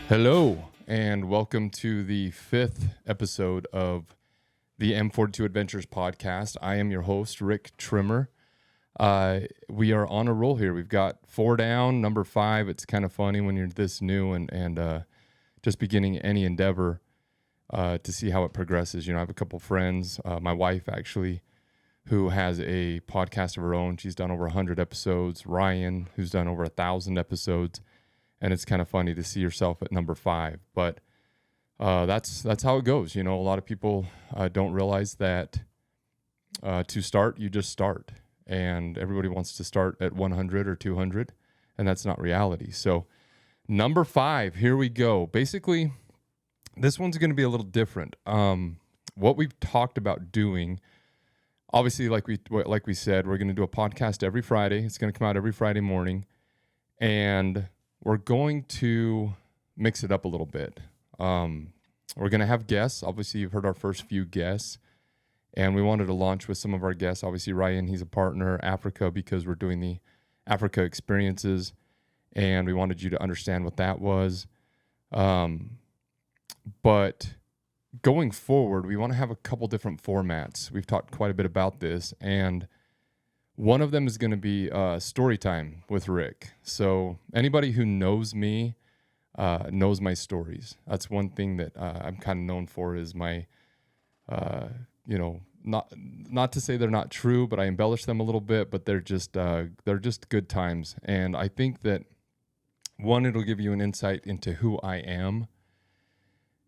Hello, and welcome to the 5th episode of the M42 Adventures podcast. I am your host, Rick Trimmer. We are on a roll here. We've got 4 down, number 5. It's kind of funny when you're this new and just beginning any endeavor to see how it progresses. You know, I have a couple friends, my wife actually, who has a podcast of her own. She's done over 100 episodes. Ryan, who's done over 1,000 episodes. And it's kind of funny to see yourself at number 5, but that's how it goes. You know, a lot of people don't realize that to start, you just start, and everybody wants to start at 100 or 200, and that's not reality. So number 5, here we go. Basically, this one's going to be a little different. What we've talked about doing, obviously, like we said, we're going to do a podcast every Friday. It's going to come out every Friday morning, and we're going to mix it up a little bit. We're going to have guests. Obviously, you've heard our first few guests, and we wanted to launch with some of our guests. Obviously, Ryan, he's a partner, Africa, because we're doing the Africa experiences, and we wanted you to understand what that was. But going forward, we want to have a couple different formats. We've talked quite a bit about this, and one of them is going to be story time with Rick. So anybody who knows me knows my stories. That's one thing that I'm kind of known for is my, not to say they're not true, but I embellish them a little bit. But they're just good times. And I think that one, it'll give you an insight into who I am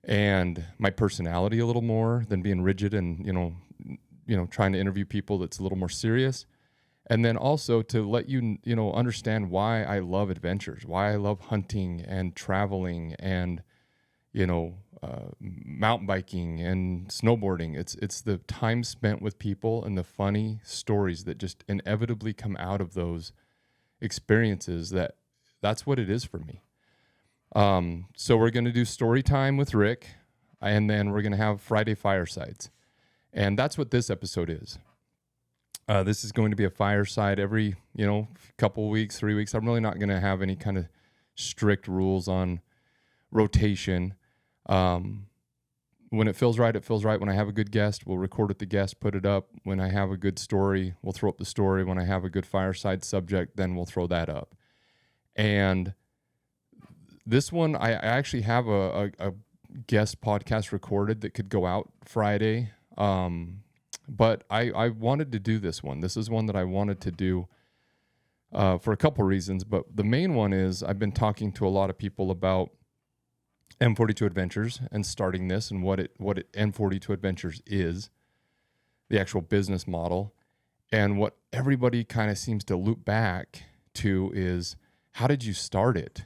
and my personality a little more than being rigid and trying to interview people that's a little more serious. And then also to let you understand why I love adventures, why I love hunting and traveling and, mountain biking and snowboarding. It's the time spent with people and the funny stories that just inevitably come out of those experiences. That's what it is for me. So we're going to do story time with Rick, and then we're going to have Friday firesides. And that's what this episode is. This is going to be a fireside every, couple weeks, 3 weeks. I'm really not going to have any kind of strict rules on rotation. When it feels right, it feels right. When I have a good guest, we'll record with the guest, put it up. When I have a good story, we'll throw up the story. When I have a good fireside subject, then we'll throw that up. And this one, I actually have a guest podcast recorded that could go out Friday. But I wanted to do this one. This is one that I wanted to do for a couple reasons. But the main one is I've been talking to a lot of people about M42 Adventures and starting this and what M42 Adventures is, the actual business model. And what everybody kind of seems to loop back to is, how did you start it?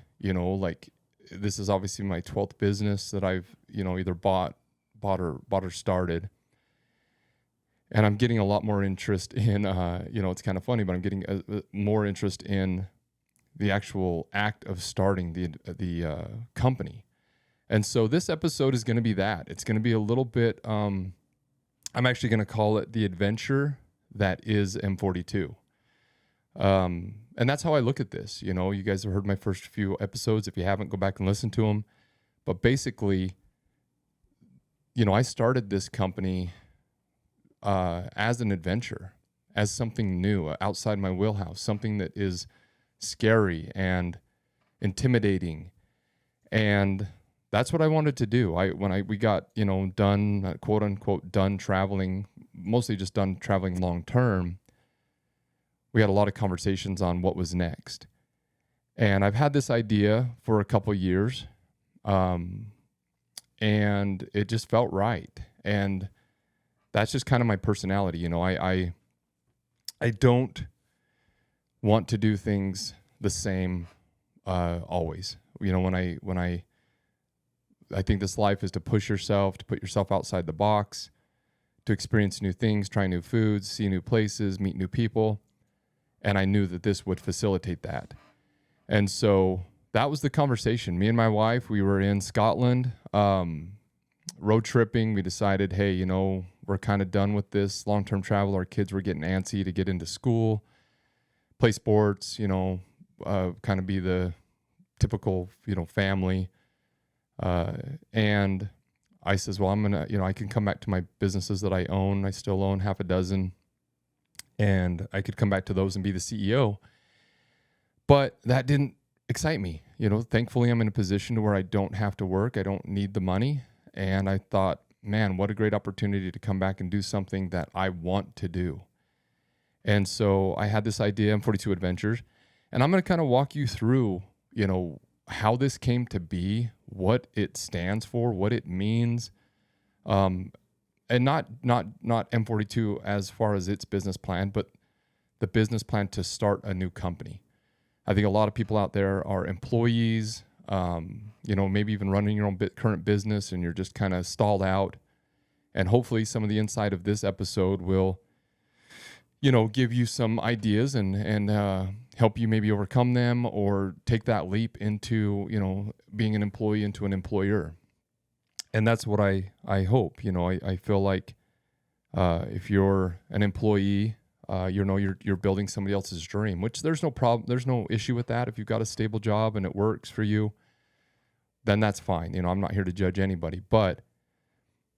This is obviously my 12th business that I've, either bought or started. And I'm getting a lot more interest in, it's kind of funny, but I'm getting more interest in the actual act of starting the company. And so this episode is going to be that. It's going to be a little bit, I'm actually going to call it the Adventure That Is M42. And that's how I look at this. You guys have heard my first few episodes. If you haven't, go back and listen to them. But basically, I started this company as an adventure, as something new, outside my wheelhouse, something that is scary and intimidating. And that's what I wanted to do. When we got, done, quote unquote, done traveling, mostly just done traveling long term, we had a lot of conversations on what was next. And I've had this idea for a couple years, and it just felt right. And that's just kind of my personality. I don't want to do things the same always. When I think this life is to push yourself, to put yourself outside the box, to experience new things, try new foods, see new places, meet new people. And I knew that this would facilitate that. And so that was the conversation. Me and my wife, we were in Scotland, road tripping. We decided, hey, we're kind of done with this long-term travel. Our kids were getting antsy to get into school, play sports, kind of be the typical, family. And I says, well, I'm going to, I can come back to my businesses that I own. I still own half a dozen, and I could come back to those and be the CEO. But that didn't excite me. Thankfully I'm in a position to where I don't have to work. I don't need the money. And I thought, man, what a great opportunity to come back and do something that I want to do. And so I had this idea, M42 Adventures, and I'm going to kind of walk you through, how this came to be, what it stands for, what it means, and not M42 as far as its business plan, but the business plan to start a new company. I think a lot of people out there are employees, maybe even running your own current business, and you're just kind of stalled out. And hopefully some of the insight of this episode will, give you some ideas and help you maybe overcome them or take that leap into, being an employee into an employer. And that's what I hope. I feel like if you're an employee, you're building somebody else's dream, which there's no problem. There's no issue with that. If you've got a stable job and it works for you, then that's fine. I'm not here to judge anybody, but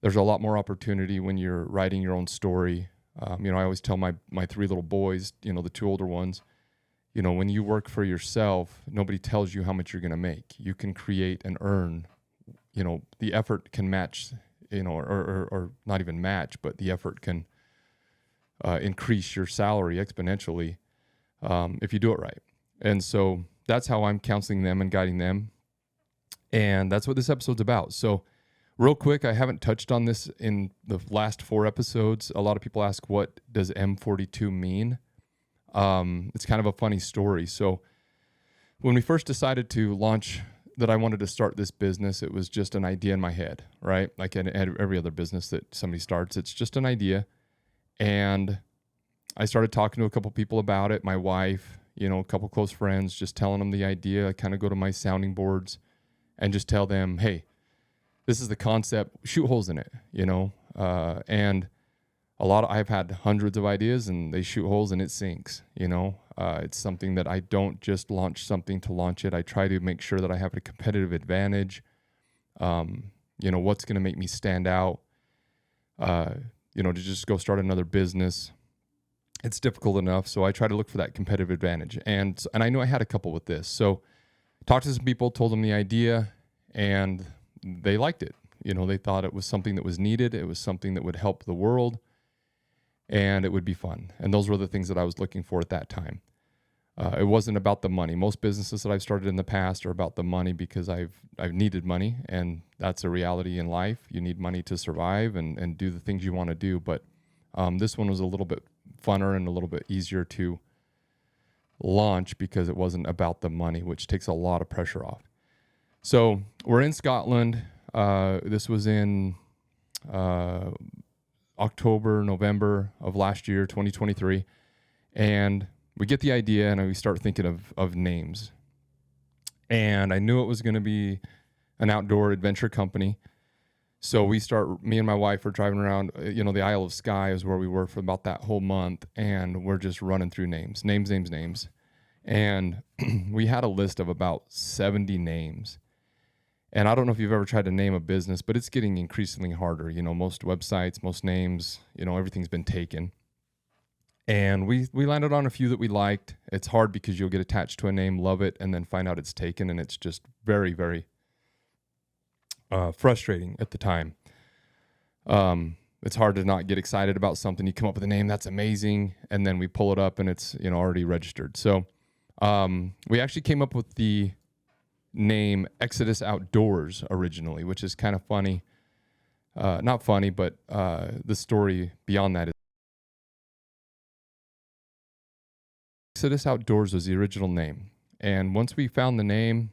there's a lot more opportunity when you're writing your own story. I always tell my three little boys, the two older ones, when you work for yourself, nobody tells you how much you're going to make. You can create and earn, the effort can match, or not even match, but the effort can increase your salary exponentially if you do it right. And so that's how I'm counseling them and guiding them. And that's what this episode's about. So real quick, I haven't touched on this in the last 4 episodes. A lot of people ask, what does M42 mean? It's kind of a funny story. So when we first decided to launch, that I wanted to start this business, it was just an idea in my head, right? Like in every other business that somebody starts, it's just an idea. And I started talking to a couple people about it, my wife, a couple close friends, just telling them the idea. I kind of go to my sounding boards and just tell them, hey, this is the concept, shoot holes in it, and I've had hundreds of ideas and they shoot holes and it sinks, it's something that I don't just launch something to launch it. I try to make sure that I have a competitive advantage. What's going to make me stand out, to just go start another business. It's difficult enough. So I try to look for that competitive advantage. And I know I had a couple with this. So talked to some people, told them the idea, and they liked it. They thought it was something that was needed. It was something that would help the world, and it would be fun. And those were the things that I was looking for at that time. It wasn't about the money. Most businesses that I've started in the past are about the money because I've needed money, and that's a reality in life. You need money to survive and do the things you want to do. But this one was a little bit funner and a little bit easier to launch because it wasn't about the money, which takes a lot of pressure off. So we're in Scotland. This was in October, November of last year, 2023. And we get the idea and we start thinking of names. And I knew it was going to be an outdoor adventure company. So me and my wife are driving around, the Isle of Skye is where we were for about that whole month. And we're just running through names. And we had a list of about 70 names. And I don't know if you've ever tried to name a business, but it's getting increasingly harder. Most websites, most names, everything's been taken. And we landed on a few that we liked. It's hard because you'll get attached to a name, love it, and then find out it's taken. And it's just very, very frustrating at the time. It's hard to not get excited about something. You come up with a name, that's amazing. And then we pull it up and it's, already registered. So we actually came up with the name Exodus Outdoors originally, which is kind of funny. Not funny, but the story beyond that is Exodus Outdoors was the original name. And once we found the name,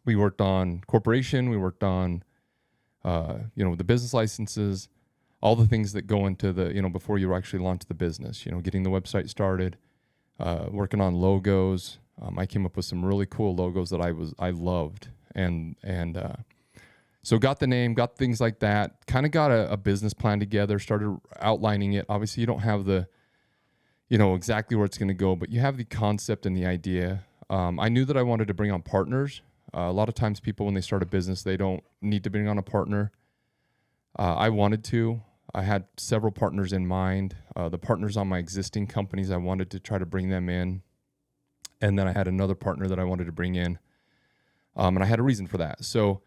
we worked on corporation, we worked on the business licenses, all the things that go into the, before you actually launch the business, getting the website started, working on logos. I came up with some really cool logos that I loved. And so got the name, got things like that, kind of got a business plan together, started outlining it. Obviously you don't have the, exactly where it's going to go, but you have the concept and the idea. I knew that I wanted to bring on partners. A lot of times people, when they start a business, they don't need to bring on a partner. I wanted to. I had several partners in mind. The partners on my existing companies, I wanted to try to bring them in. And then I had another partner that I wanted to bring in. And I had a reason for that. So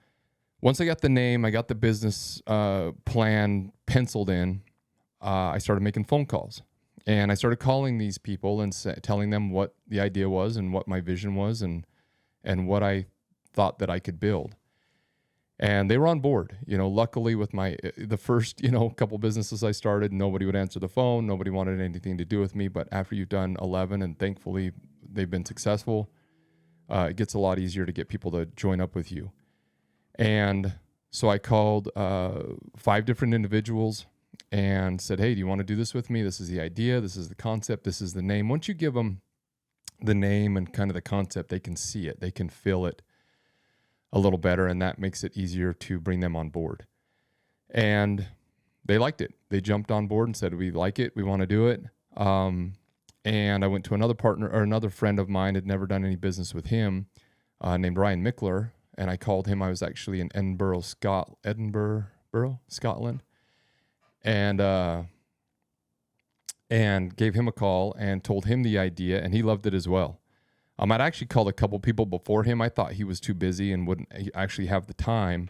once I got the name, I got the business plan penciled in, I started making phone calls. And I started calling these people and telling them what the idea was and what my vision was and what I thought that I could build. And they were on board. Luckily with the first, couple businesses I started, nobody would answer the phone. Nobody wanted anything to do with me. But after you've done 11, and thankfully they've been successful, it gets a lot easier to get people to join up with you. And so I called 5 different individuals and said, hey, do you want to do this with me? This is the idea. This is the concept. This is the name. Once you give them the name and kind of the concept, they can see it. They can feel it a little better, and that makes it easier to bring them on board. And they liked it. They jumped on board and said, we like it. We want to do it. And I went to another partner, or another friend of mine, had never done any business with him, named Ryan Mickler. And I called him. I was actually in Edinburgh, Scotland. And gave him a call and told him the idea, and he loved it as well. I'd actually called a couple people before him. I thought he was too busy and wouldn't actually have the time.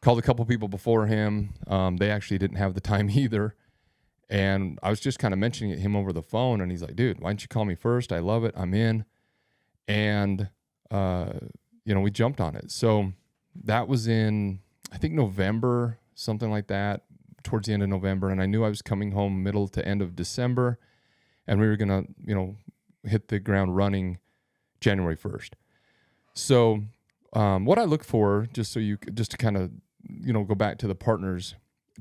Called a couple people before him. They actually didn't have the time either. And I was just kind of mentioning it to him over the phone, and he's like, dude, why don't you call me first? I love it. I'm in. And, we jumped on it. So that was in, I think, November, something like that, towards the end of November. And I knew I was coming home middle to end of December, and we were going to, hit the ground running January 1st. So what I look for, just to kind of, go back to the partners,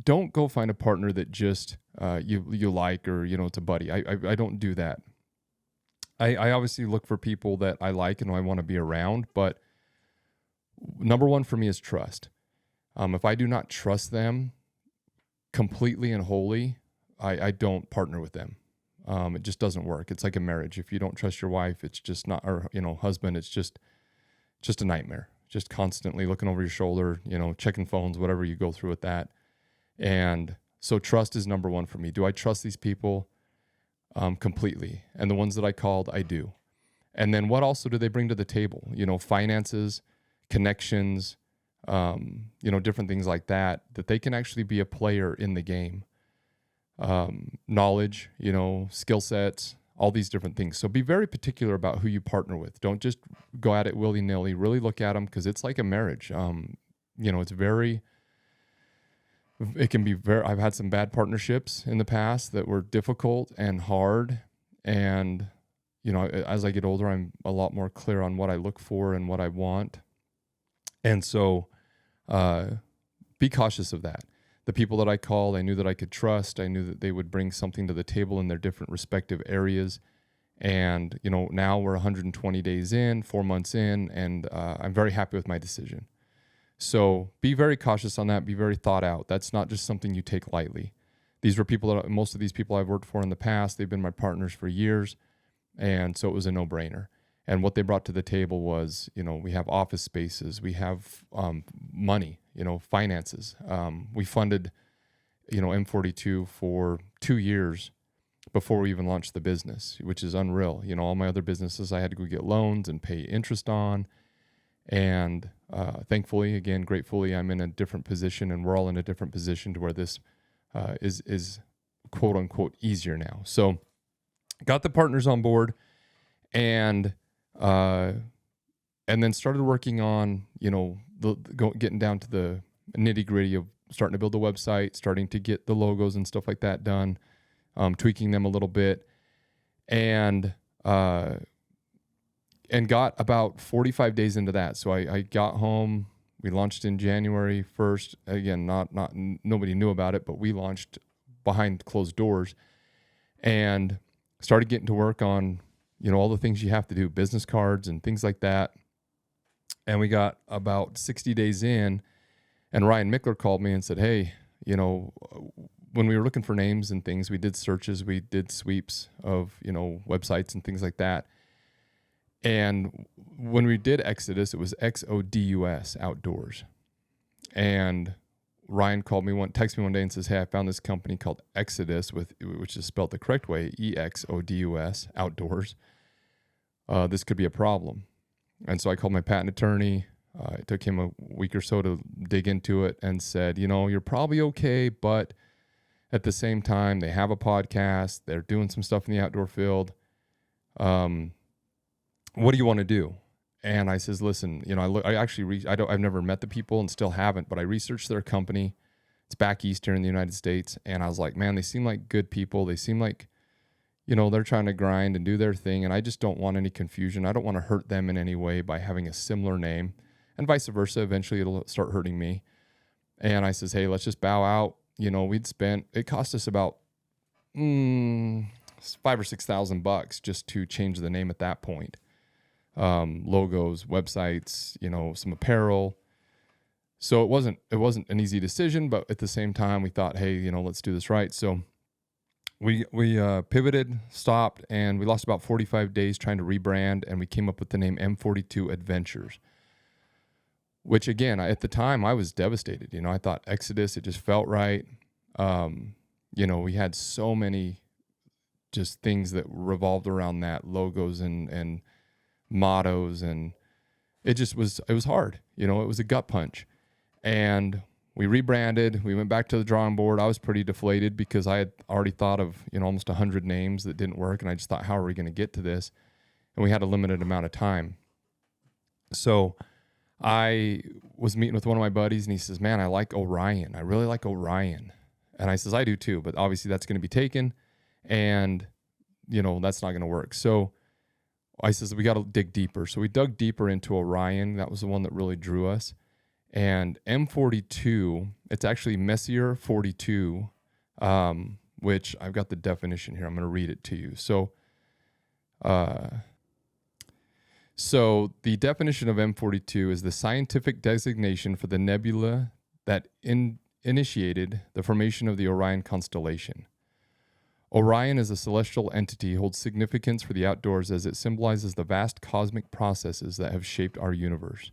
don't go find a partner that just you like, or, it's a buddy. I don't do that. I obviously look for people that I like and I want to be around, but number one for me is trust. If I do not trust them completely and wholly, I don't partner with them. It just doesn't work. It's like a marriage. If you don't trust your wife, it's just not, or, husband, it's just a nightmare. Just constantly looking over your shoulder, checking phones, whatever you go through with that. And so trust is number one for me. Do I trust these people completely? And the ones that I called, I do. And then what also do they bring to the table? Finances, connections, different things like that they can actually be a player in the game. Knowledge, skill sets, all these different things. So be very particular about who you partner with. Don't just go at it willy-nilly. Really look at them, because it's like a marriage. It can be I've had some bad partnerships in the past that were difficult and hard. And, as I get older, I'm a lot more clear on what I look for and what I want. And so be cautious of that. The people that I called, I knew that I could trust. I knew that they would bring something to the table in their different respective areas. And, now we're 120 days in, 4 months in, and I'm very happy with my decision. So be very cautious on that. Be very thought out. That's not just something you take lightly. These were most of these people I've worked for in the past. They've been my partners for years. And so it was a no-brainer. And what they brought to the table was, we have office spaces, we have money, finances. We funded, M42 for 2 years before we even launched the business, which is unreal. All my other businesses, I had to go get loans and pay interest on. And thankfully, again, gratefully, I'm in a different position, and we're all in a different position to where this is quote unquote easier now. So got the partners on board, and then started working on, getting down to the nitty gritty of starting to build a website, starting to get the logos and stuff like that done, tweaking them a little bit, and got about 45 days into that. So I got home. We launched in January 1st. Again, nobody knew about it, but we launched behind closed doors and started getting to work on, all the things you have to do, business cards and things like that. And we got about 60 days in, and Ryan Mickler called me and said, hey, when we were looking for names and things, we did searches, we did sweeps of, websites and things like that. And when we did Exodus, it was XODUS, outdoors. And Ryan texted me one day and says, hey, I found this company called Exodus, which is spelled the correct way, EXODUS, outdoors. This could be a problem. And so I called my patent attorney. It took him a week or so to dig into it and said, you're probably okay, but at the same time, they have a podcast. They're doing some stuff in the outdoor field. What do you want to do? And I says, listen, I've never met the people and still haven't, but I researched their company. It's back east here in the United States. And I was like, man, they seem like good people. They seem like, they're trying to grind and do their thing. And I just don't want any confusion. I don't want to hurt them in any way by having a similar name, and vice versa. Eventually it'll start hurting me. And I says, hey, let's just bow out. It cost us about $5,000 or $6,000 just to change the name at that point. Logos, websites, some apparel. So it wasn't an easy decision, but at the same time we thought, hey, let's do this right. So we pivoted, stopped, and we lost about 45 days trying to rebrand, and we came up with the name M42 Adventures, which again, at the time I was devastated. I thought Exodus, it just felt right. We had so many just things that revolved around that, logos and mottos, and it was hard. It was a gut punch. And we rebranded, we went back to the drawing board. I was pretty deflated because I had already thought of, almost 100 names that didn't work. And I just thought, how are we going to get to this? And we had a limited amount of time. So I was meeting with one of my buddies, and he says, man, I like Orion. I really like Orion. And I says, I do too, but obviously that's going to be taken, and that's not going to work. So I says, we got to dig deeper. So we dug deeper into Orion. That was the one that really drew us. And M42, it's actually Messier 42, which I've got the definition here. I'm going to read it to you. So the definition of M42 is the scientific designation for the nebula that initiated the formation of the Orion constellation. Orion as a celestial entity holds significance for the outdoors as it symbolizes the vast cosmic processes that have shaped our universe.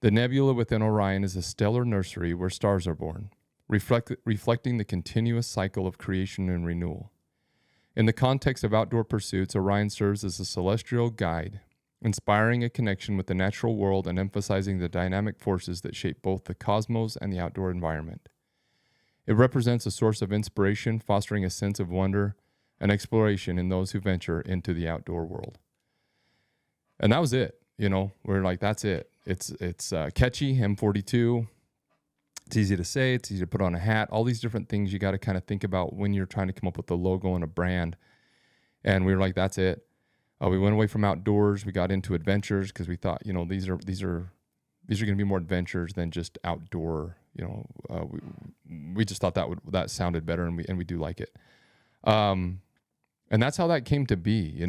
The nebula within Orion is a stellar nursery where stars are born, reflecting the continuous cycle of creation and renewal. In the context of outdoor pursuits, Orion serves as a celestial guide, inspiring a connection with the natural world and emphasizing the dynamic forces that shape both the cosmos and the outdoor environment. It represents a source of inspiration, fostering a sense of wonder and exploration in those who venture into the outdoor world. And that was it. We're like, that's it. It's catchy, M42. It's easy to say. It's easy to put on a hat. All these different things you got to kind of think about when you're trying to come up with a logo and a brand. And we were like, that's it. We went away from outdoors. We got into adventures because we thought, these are going to be more adventures than just outdoor. We just thought that sounded better, and we do like it. And that's how that came to be.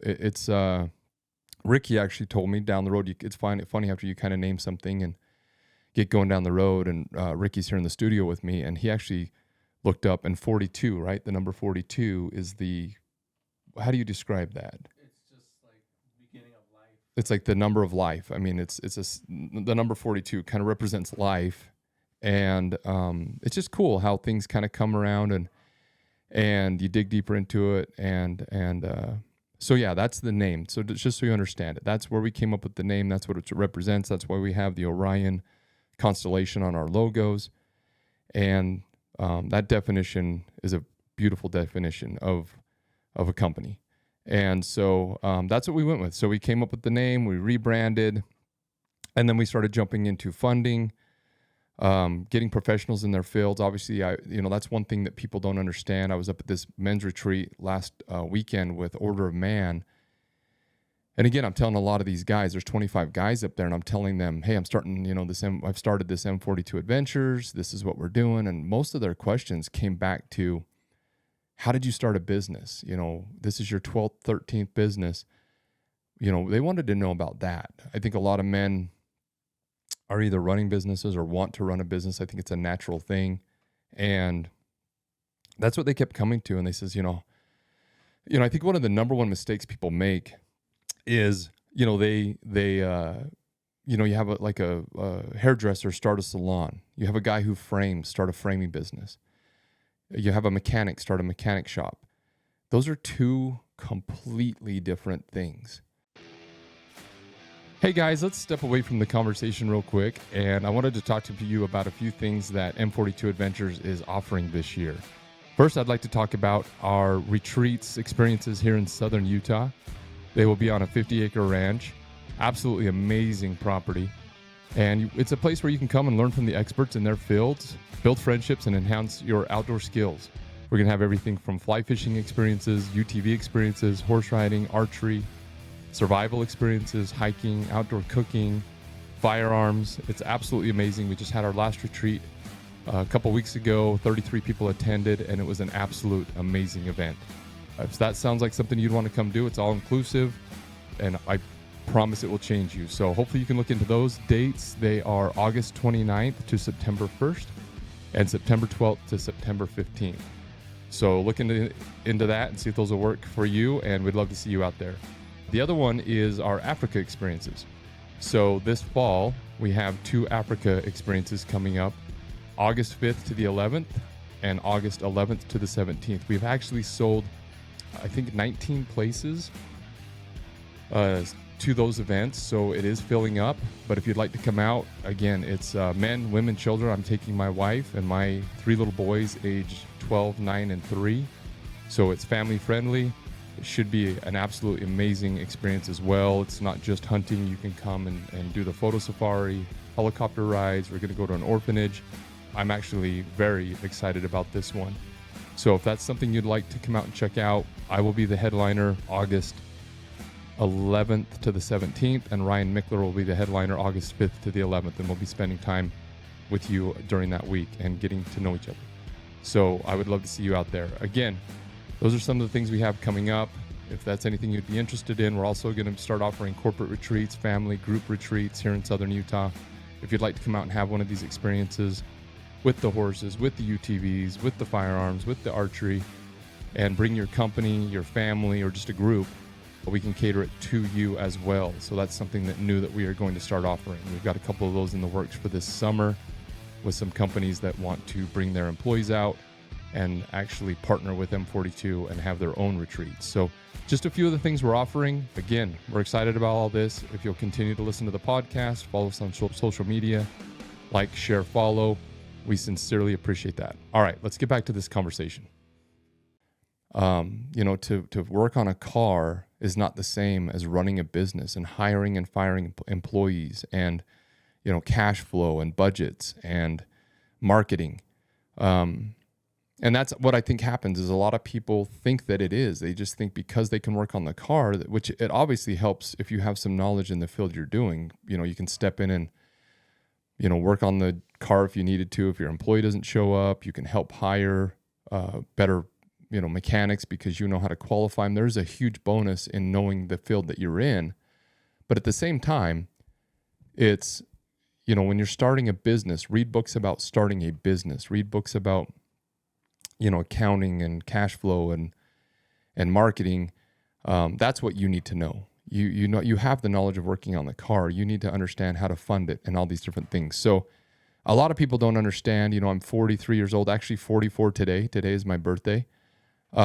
It's Ricky actually told me down the road. It's funny after you kind of name something and get going down the road. And Ricky's here in the studio with me, and he actually looked up, and 42, right? The number 42 is how do you describe that? It's like the number of life. I mean, the number 42 kind of represents life, and it's just cool how things kind of come around, and you dig deeper into it, and so yeah, that's the name. So just so you understand it, that's where we came up with the name. That's what it represents. That's why we have the Orion constellation on our logos, and that definition is a beautiful definition of a company. And so that's what we went with. So we came up with the name, we rebranded, and then we started jumping into funding, getting professionals in their fields. Obviously, that's one thing that people don't understand. I was up at this men's retreat last weekend with Order of Man. And again, I'm telling a lot of these guys, there's 25 guys up there, and I'm telling them, hey, I've started this M42 Adventures. This is what we're doing. And most of their questions came back to, how did you start a business? This is your 12th, 13th business. They wanted to know about that. I think a lot of men are either running businesses or want to run a business. I think it's a natural thing. And that's what they kept coming to. And they says, I think one of the number one mistakes people make is You have a hairdresser start a salon. You have a guy who frames, start a framing business. You have a mechanic start a mechanic shop. Those are two completely different things. Hey guys, let's step away from the conversation real quick, and I wanted to talk to you about a few things that M42 Adventures is offering this year. First, I'd like to talk about our retreats experiences here in southern Utah. They will be on a 50-acre ranch. Absolutely amazing property. And it's a place where you can come and learn from the experts in their fields, build friendships, and enhance your outdoor skills. We're going to have everything from fly fishing experiences, UTV experiences, horse riding, archery, survival experiences, hiking, outdoor cooking, firearms. It's absolutely amazing. We just had our last retreat a couple weeks ago. 33 people attended, and it was an absolute amazing event. If that sounds like something you'd want to come do, it's all inclusive, and I promise it will change you. So hopefully you can look into those dates. They are August 29th to September 1st and September 12th to September 15th. So look into that and see if those will work for you, and we'd love to see you out there. The other one is our Africa experiences. So this fall, we have 2 Africa experiences coming up, August 5th to the 11th and August 11th to the 17th. We've actually sold, I think, 19 places to those events, so it is filling up. But if you'd like to come out, again, it's men, women, children. I'm taking my wife and my 3 little boys aged 12, 9, and 3. So it's family friendly. It should be an absolutely amazing experience as well. It's not just hunting. You can come and do the photo safari, helicopter rides. We're going to go to an orphanage. I'm actually very excited about this one. So if that's something you'd like to come out and check out, I will be the headliner August 11th to the 17th, and Ryan Mickler will be the headliner August 5th to the 11th, and we'll be spending time with you during that week and getting to know each other. So I would love to see you out there. Again, those are some of the things we have coming up. If that's anything you'd be interested in, we're also going to start offering corporate retreats, family group retreats here in southern Utah. If you'd like to come out and have one of these experiences with the horses, with the UTVs, with the firearms, with the archery, and bring your company, your family, or just a group, we can cater it to you as well. So that's something new that we are going to start offering. We've got a couple of those in the works for this summer with some companies that want to bring their employees out and actually partner with M42 and have their own retreats. So just a few of the things we're offering. Again, we're excited about all this. If you'll continue to listen to the podcast, follow us on social media, like, share, follow. We sincerely appreciate that. All right, let's get back to this conversation. To work on a car is not the same as running a business and hiring and firing employees and, cash flow and budgets and marketing. And that's what I think happens is a lot of people think that it is. They just think because they can work on the car, which it obviously helps if you have some knowledge in the field you're doing. You can step in and, work on the car if you needed to. If your employee doesn't show up, you can help hire better mechanics because you know how to qualify them. There's a huge bonus in knowing the field that you're in. But at the same time, it's, when you're starting a business, read books about starting a business, read books about, accounting and cash flow and marketing. That's what you need to know. You have the knowledge of working on the car. You need to understand how to fund it and all these different things. So a lot of people don't understand, I'm 43 years old, actually 44 today. Today is my birthday. This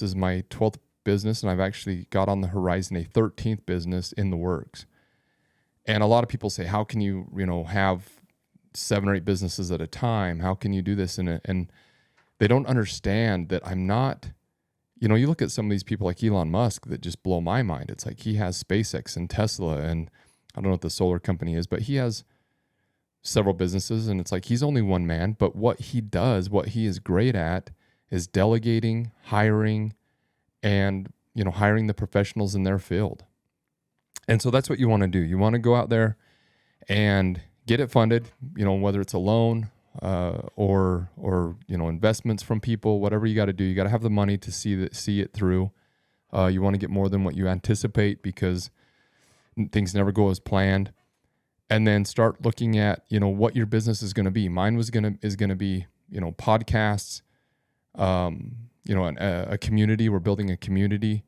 is my 12th business, and I've actually got on the horizon a 13th business in the works. And a lot of people say, how can you, have 7 or 8 businesses at a time? How can you do this? And they don't understand that I'm not, you look at some of these people like Elon Musk that just blow my mind. It's like he has SpaceX and Tesla, and I don't know what the solar company is, but he has several businesses, and it's like he's only one man, but what he does, what he is great at is delegating, hiring, and hiring the professionals in their field. And so that's what you want to do. You want to go out there and get it funded, whether it's a loan or investments from people, whatever you got to do. You got to have the money to see it through. You want to get more than what you anticipate because things never go as planned. And then start looking at, what your business is going to be. Mine is going to be, podcasts, a community. We're building a community.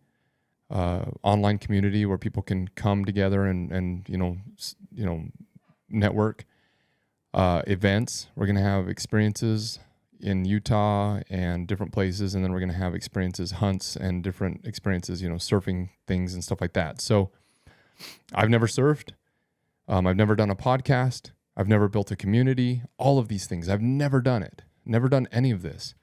online community where people can come together and network. Events. We're going to have experiences in Utah and different places. And then we're going to have experiences, hunts and different experiences, surfing things and stuff like that. So I've never surfed. I've never done a podcast. I've never built a community, all of these things. I've never done it, never done any of this.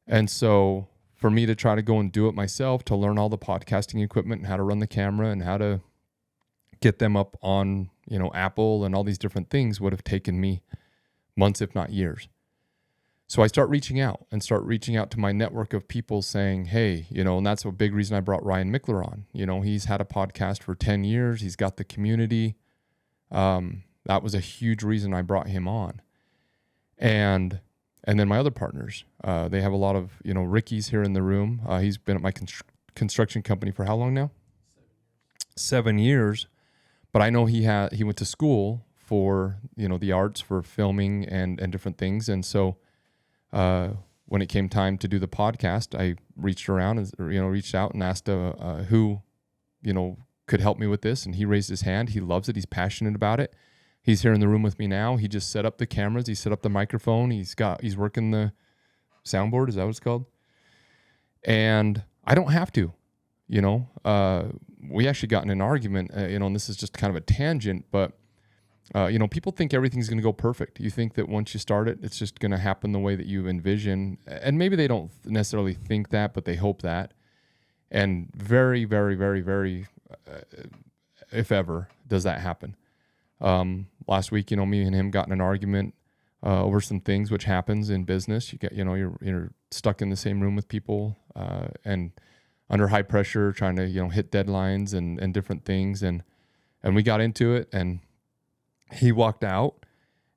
And so for me to try to go and do it myself, to learn all the podcasting equipment and how to run the camera and how to get them up on, Apple and all these different things would have taken me months, if not years. So I start reaching out to my network of people saying, hey, and that's a big reason I brought Ryan Mickler on. He's had a podcast for 10 years. He's got the community. That was a huge reason I brought him on. And then my other partners, they have a lot of, Ricky's here in the room. He's been at my construction company for how long now? 7 years. But I know he went to school for, the arts, for filming and different things. And so when it came time to do the podcast, I reached out and asked who, could help me with this. And he raised his hand. He loves it. He's passionate about it. He's here in the room with me now. He just set up the cameras. He set up the microphone. He's working the soundboard. Is that what it's called? And I don't have to, we actually got in an argument, and this is just kind of a tangent, but, people think everything's going to go perfect. You think that once you start it, it's just going to happen the way that you envision. And maybe they don't necessarily think that, but they hope that. And very, very, very, very, if ever, does that happen. Last week, me and him got in an argument over some things, which happens in business. You get, you're stuck in the same room with people, and under high pressure, trying to, hit deadlines and different things. And we got into it, and he walked out,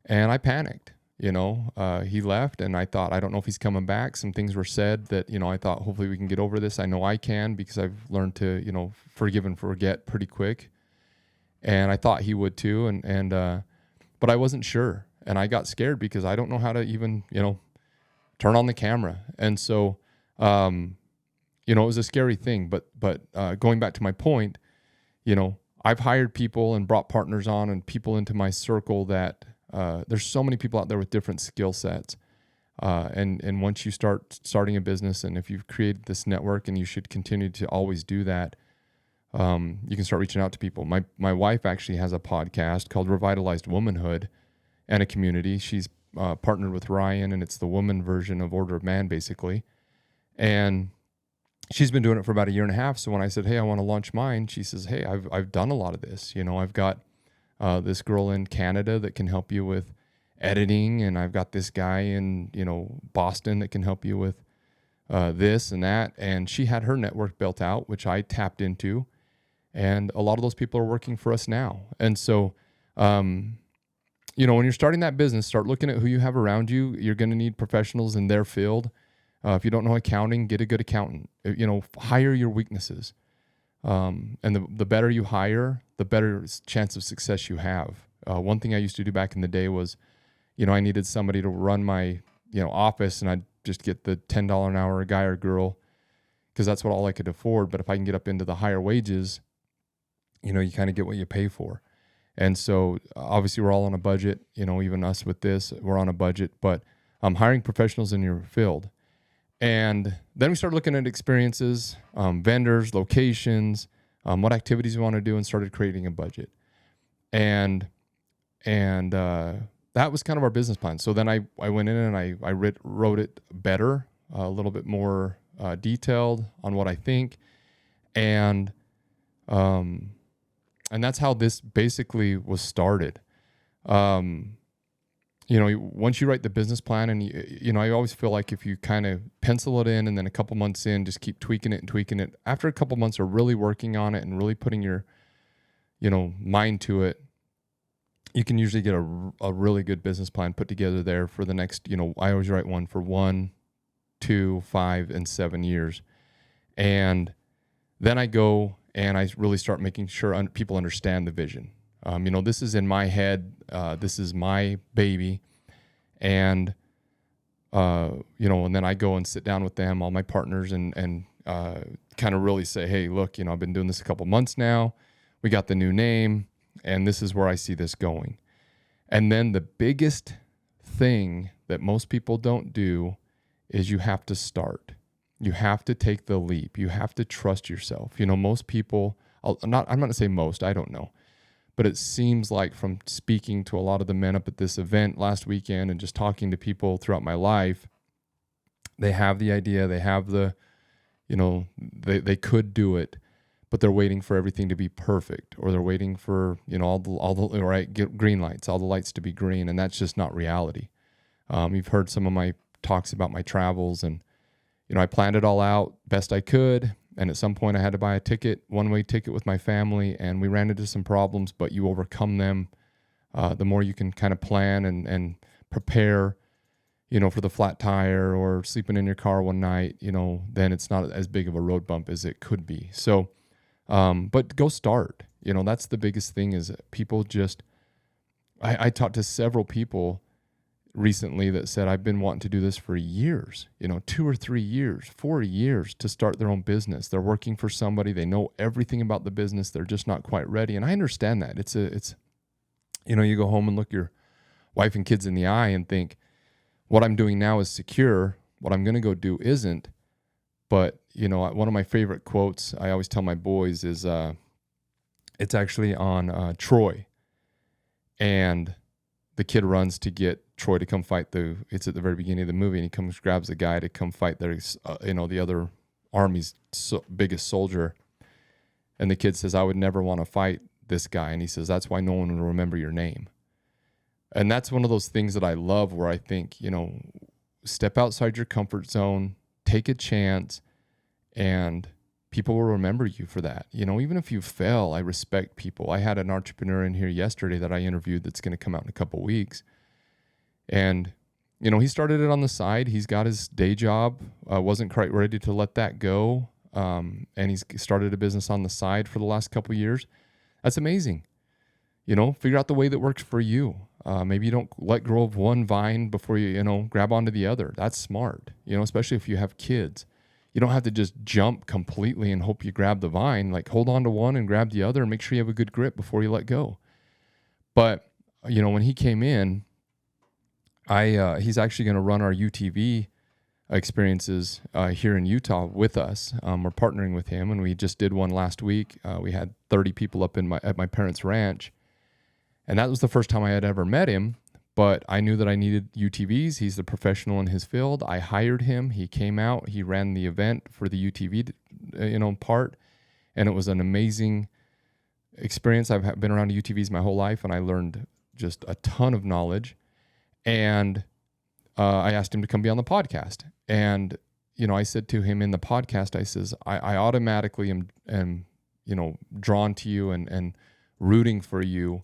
and I panicked. He left, and I thought, I don't know if he's coming back. Some things were said that, I thought hopefully we can get over this. I know I can, because I've learned to, forgive and forget pretty quick. And I thought he would too. But I wasn't sure. And I got scared because I don't know how to even, turn on the camera. And so, it was a scary thing, but going back to my point, I've hired people and brought partners on and people into my circle that, there's so many people out there with different skill sets. And once you starting a business, and if you've created this network, and you should continue to always do that, you can start reaching out to people. My wife actually has a podcast called Revitalized Womanhood and a community. She's partnered with Ryan, and it's the woman version of Order of Man, basically. And she's been doing it for about 1.5 years. So when I said, hey, I want to launch mine, she says, hey, I've done a lot of this. I've got this girl in Canada that can help you with editing, and I've got this guy in Boston that can help you with this and that. And she had her network built out, which I tapped into. And a lot of those people are working for us now. And so, when you're starting that business, start looking at who you have around you. You're going to need professionals in their field. If you don't know accounting, get a good accountant. Hire your weaknesses. And the better you hire, the better chance of success you have. One thing I used to do back in the day was, I needed somebody to run my, office, and I'd just get the $10 an hour guy or girl, because that's all I could afford. But if I can get up into the higher wages, you kind of get what you pay for. And so obviously we're all on a budget, even us with this, we're on a budget, but hiring professionals in your field. And then we started looking at experiences, vendors, locations, what activities we want to do, and started creating a budget. And that was kind of our business plan. So then I went in and I wrote it better, a little bit more detailed on what I think. And that's how this basically was started. Once you write the business plan, and I always feel like if you kind of pencil it in, and then a couple months in, just keep tweaking it. After a couple months of really working on it and really putting your, mind to it, you can usually get a really good business plan put together there for the next, I always write one for 1, 2, 5, and 7 years. And then I go and I really start making sure people understand the vision. This is in my head. This is my baby. And and then I go and sit down with them, all my partners, and kind of really say, hey, look, I've been doing this a couple months now. We got the new name, and this is where I see this going. And then the biggest thing that most people don't do is you have to start. You have to take the leap. You have to trust yourself. Most people, I'm not going to say most, I don't know. But it seems like from speaking to a lot of the men up at this event last weekend and just talking to people throughout my life, they have the idea, they have the, they could do it, but they're waiting for everything to be perfect, or they're waiting for, all the right green lights, all the lights to be green. And that's just not reality. You've heard some of my talks about my travels, and, I planned it all out best I could. And at some point I had to buy a ticket, one-way ticket with my family, and we ran into some problems, but you overcome them. The more you can kind of plan and prepare, for the flat tire or sleeping in your car one night, then it's not as big of a road bump as it could be. So, but go start. That's the biggest thing is people just, I talked to several people recently that said, I've been wanting to do this for years, 2 or 3 years, 4 years to start their own business. They're working for somebody. They know everything about the business. They're just not quite ready. And I understand that. It's you go home and look your wife and kids in the eye and think, what I'm doing now is secure. What I'm going to go do isn't. But, one of my favorite quotes I always tell my boys is, it's actually on Troy. And the kid runs to get Troy to come fight it's at the very beginning of the movie, and he comes, grabs a guy to come fight the other army's biggest soldier. And the kid says, I would never want to fight this guy. And he says, that's why no one will remember your name. And that's one of those things that I love, where I think, step outside your comfort zone, take a chance, and people will remember you for that. Even if you fail, I respect people. I had an entrepreneur in here yesterday that I interviewed that's going to come out in a couple weeks. And, he started it on the side. He's got his day job, wasn't quite ready to let that go. And he's started a business on the side for the last couple years. That's amazing. Figure out the way that works for you. Maybe you don't let go of one vine before you, grab onto the other. That's smart, especially if you have kids. You don't have to just jump completely and hope you grab the vine. Like, hold on to one and grab the other and make sure you have a good grip before you let go. But, when he came in, he's actually going to run our UTV experiences here in Utah with us. We're partnering with him, and we just did one last week. We had 30 people up at my parents' ranch, and that was the first time I had ever met him. But I knew that I needed UTVs. He's the professional in his field. I hired him. He came out. He ran the event for the UTV, part, and it was an amazing experience. I've been around UTVs my whole life, and I learned just a ton of knowledge. And I asked him to come be on the podcast. And, I said to him in the podcast, I says, I automatically am drawn to you and rooting for you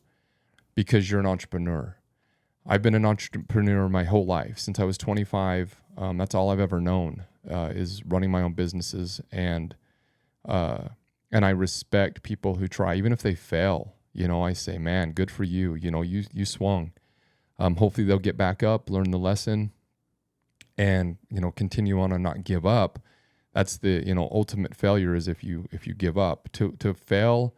because you're an entrepreneur. I've been an entrepreneur my whole life. Since I was 25, that's all I've ever known, is running my own businesses. And I respect people who try, even if they fail. I say, man, good for you. You swung. Hopefully they'll get back up, learn the lesson, and, continue on and not give up. That's the, ultimate failure is if you give up. To fail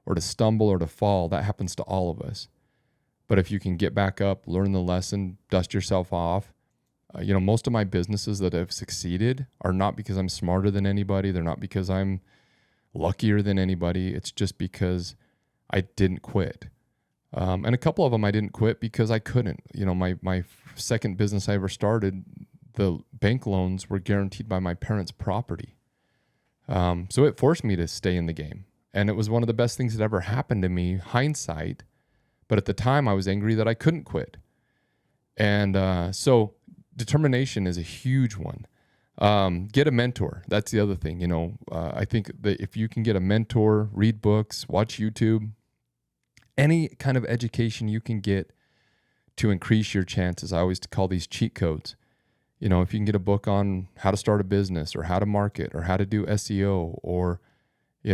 or to stumble or to fall, that happens to all of us. But if you can get back up, learn the lesson, dust yourself off, most of my businesses that have succeeded are not because I'm smarter than anybody. They're not because I'm luckier than anybody. It's just because I didn't quit. And a couple of them I didn't quit because I couldn't. My second business I ever started, the bank loans were guaranteed by my parents' property. So it forced me to stay in the game. And it was one of the best things that ever happened to me, hindsight. But at the time, I was angry that I couldn't quit. And so determination is a huge one. Get a mentor. That's the other thing. I think that if you can get a mentor, read books, watch YouTube, any kind of education you can get to increase your chances. I always call these cheat codes. If you can get a book on how to start a business or how to market or how to do SEO or,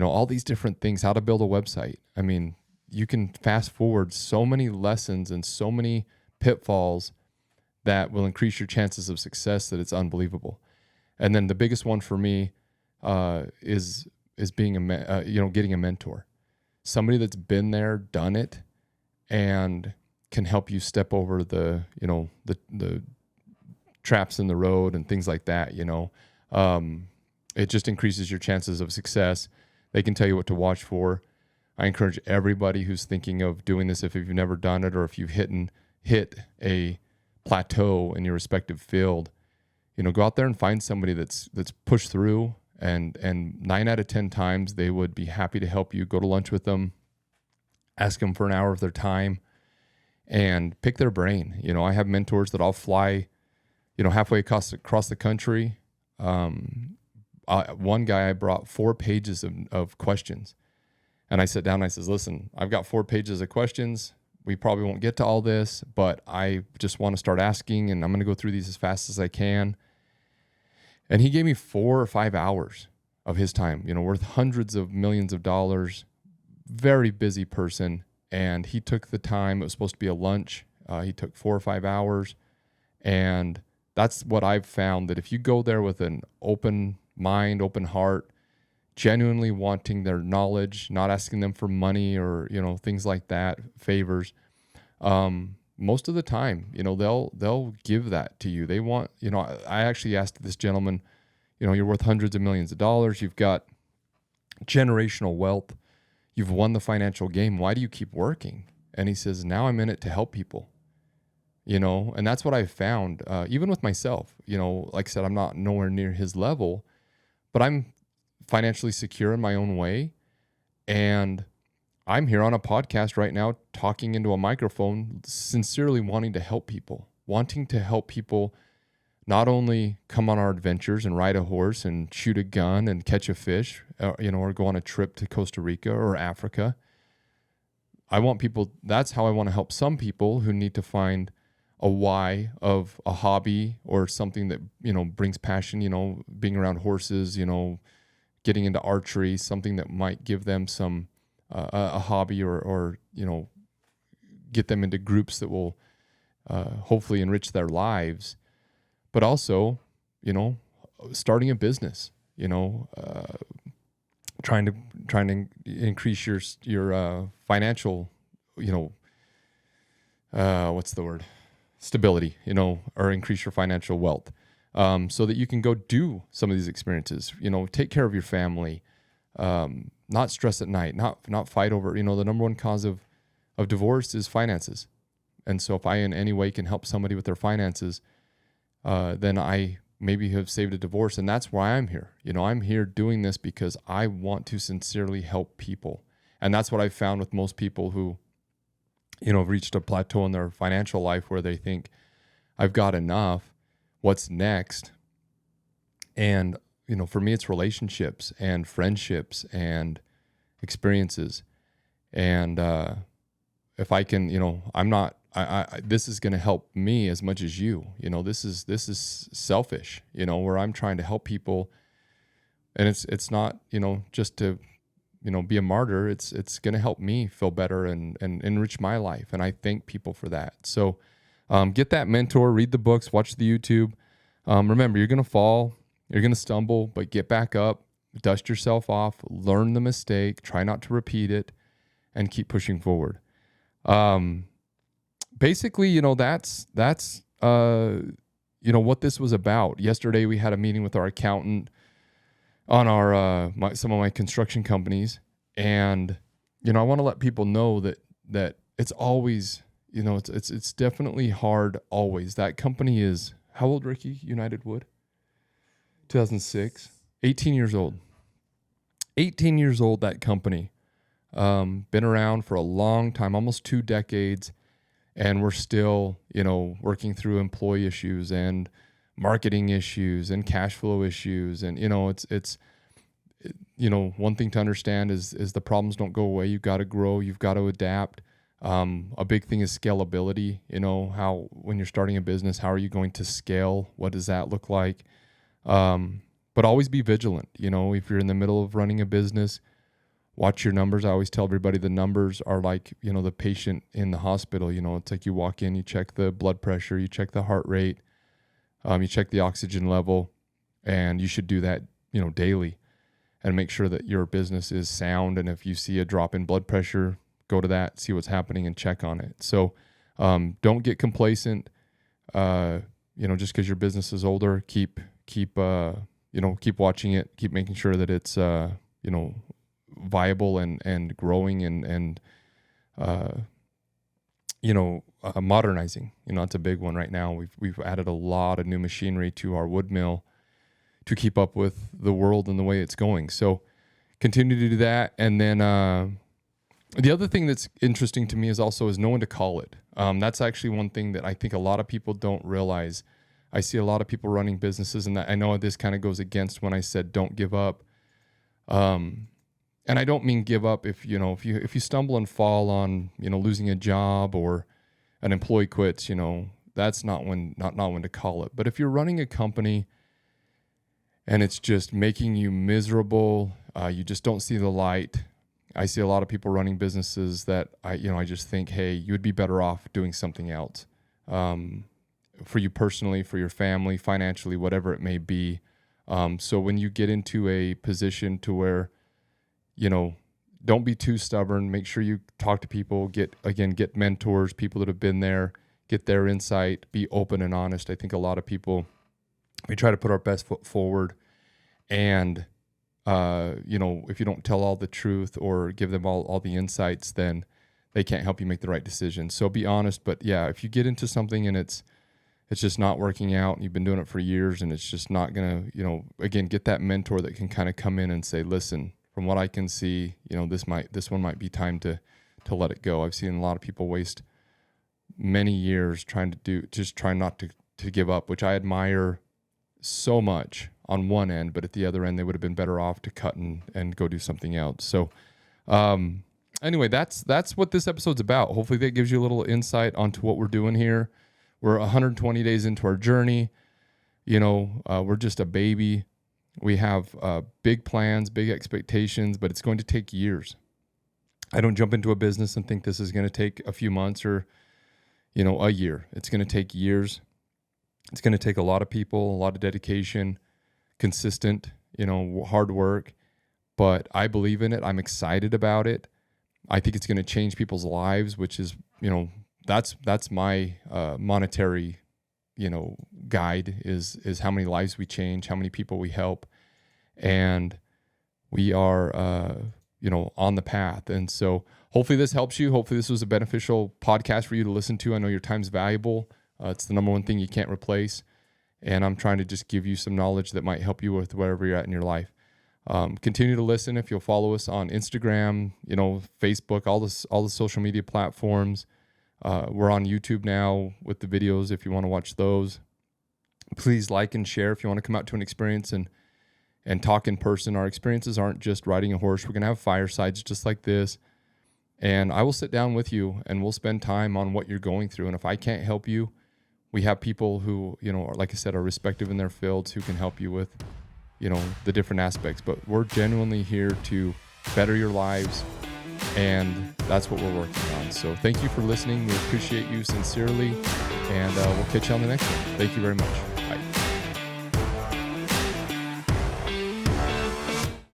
all these different things, how to build a website. I mean, you can fast forward so many lessons and so many pitfalls that will increase your chances of success that it's unbelievable. And then the biggest one for me is being getting a mentor, somebody that's been there, done it, and can help you step over the traps in the road and things like that. It just increases your chances of success. They can tell you what to watch for. I encourage everybody who's thinking of doing this, if you've never done it or if you've hit a plateau in your respective field, go out there and find somebody that's pushed through, and 9 out of 10 times they would be happy to help you. Go to lunch with them, ask them for an hour of their time, and pick their brain. I have mentors that I'll fly, halfway across the country. One guy, I brought 4 pages of questions, and I sat down and I says, listen, I've got 4 pages of questions. We probably won't get to all this, but I just want to start asking, and I'm going to go through these as fast as I can. And he gave me 4 or 5 hours of his time, worth hundreds of millions of dollars, very busy person. And he took the time. It was supposed to be a lunch. He took 4 or 5 hours. And that's what I've found, that if you go there with an open mind, open heart, genuinely wanting their knowledge, not asking them for money or, things like that, favors, most of the time, they'll give that to you. They want, I actually asked this gentleman, you're worth hundreds of millions of dollars. You've got generational wealth. You've won the financial game. Why do you keep working? And he says, now I'm in it to help people, and that's what I've found, even with myself. Like I said, I'm not nowhere near his level, but I'm financially secure in my own way. And I'm here on a podcast right now talking into a microphone, sincerely wanting to help people not only come on our adventures and ride a horse and shoot a gun and catch a fish, or go on a trip to Costa Rica or Africa. I want people, that's how I want to help some people who need to find a why of a hobby or something that, brings passion, being around horses, getting into archery, something that might give them some, a hobby or get them into groups that will hopefully enrich their lives. But also, starting a business, trying to increase your financial, what's the word? Stability, or increase your financial wealth, so that you can go do some of these experiences, take care of your family, not stress at night, not fight over, the number one cause of divorce is finances. And so if I in any way can help somebody with their finances, then I maybe have saved a divorce. And that's why I'm here. I'm here doing this because I want to sincerely help people. And that's what I've found with most people who, have reached a plateau in their financial life where they think, I've got enough. What's next? And, for me, it's relationships and friendships and experiences. And if I can, I'm not, this is going to help me as much as you. This is selfish, where I'm trying to help people, and it's not, just to, be a martyr. It's going to help me feel better and enrich my life. And I thank people for that. So get that mentor, read the books, watch the YouTube. Remember, you're going to fall, you're going to stumble, but get back up, dust yourself off, learn the mistake, try not to repeat it, and keep pushing forward. Basically, that's what this was about. Yesterday, we had a meeting with our accountant on our some of my construction companies, and I want to let people know that it's always, it's definitely hard always. That company is, how old, Ricky? United Wood? 2006. 18 years old. 18 years old, that company. Been around for a long time, almost 2 decades. And we're still, working through employee issues and marketing issues and cash flow issues. And, it's one thing to understand is the problems don't go away. You've got to grow. You've got to adapt. A big thing is scalability. How, when you're starting a business, how are you going to scale? What does that look like? But always be vigilant. If you're in the middle of running a business, Watch your numbers. I always tell everybody the numbers are like, the patient in the hospital. It's like you walk in, you check the blood pressure, you check the heart rate, you check the oxygen level, and you should do that, daily, and make sure that your business is sound. And if you see a drop in blood pressure, go to that, see what's happening, and check on it. So don't get complacent. Just because your business is older, keep watching it, keep making sure that it's viable and growing and modernizing. It's a big one right now. We've added a lot of new machinery to our wood mill to keep up with the world and the way it's going. So continue to do that. And then the other thing that's interesting to me is know when to call it. That's actually one thing that I think a lot of people don't realize. I see a lot of people running businesses, and I know this kind of goes against when I said don't give up. And I don't mean give up if you stumble and fall on losing a job or an employee quits. That's not when to call it. But if you're running a company and it's just making you miserable, you just don't see the light. I see a lot of people running businesses that I just think, hey, you would be better off doing something else, for you personally, for your family, financially, whatever it may be. So when you get into a position to where, don't be too stubborn. Make sure you talk to people, get mentors, people that have been there, get their insight, be open and honest. I think a lot of people, we try to put our best foot forward, and if you don't tell all the truth or give them all the insights, then they can't help you make the right decision. So be honest. But yeah, if you get into something and it's just not working out, and you've been doing it for years, and it's just not gonna, get that mentor that can kind of come in and say, listen, from what I can see, this one might be time to let it go. I've seen a lot of people waste many years trying not to give up, which I admire so much on one end, but at the other end, they would have been better off to cut and go do something else. So anyway, that's what this episode's about. Hopefully that gives you a little insight onto what we're doing here. We're 120 days into our journey. We're just a baby. We have big plans, big expectations, but it's going to take years. I don't jump into a business and think this is going to take a few months or, a year. It's going to take years. It's going to take a lot of people, a lot of dedication, consistent, hard work, but I believe in it. I'm excited about it. I think it's going to change people's lives, which is, that's my monetary, guide is how many lives we change, how many people we help, and we are, on the path. And so hopefully this helps you. Hopefully this was a beneficial podcast for you to listen to. I know your time's valuable. It's the number one thing you can't replace. And I'm trying to just give you some knowledge that might help you with wherever you're at in your life. Continue to listen. If you'll follow us on Instagram, Facebook, all the social media platforms. We're on YouTube now with the videos. If you want to watch those, please like and share. If you want to come out to an experience and talk in person, our experiences aren't just riding a horse. We're going to have firesides just like this. And I will sit down with you and we'll spend time on what you're going through. And if I can't help you, we have people who, like I said, are respective in their fields who can help you with, the different aspects. But we're genuinely here to better your lives, and that's what we're working on. So thank you for listening. We appreciate you sincerely, and we'll catch you on the next one. Thank you very much.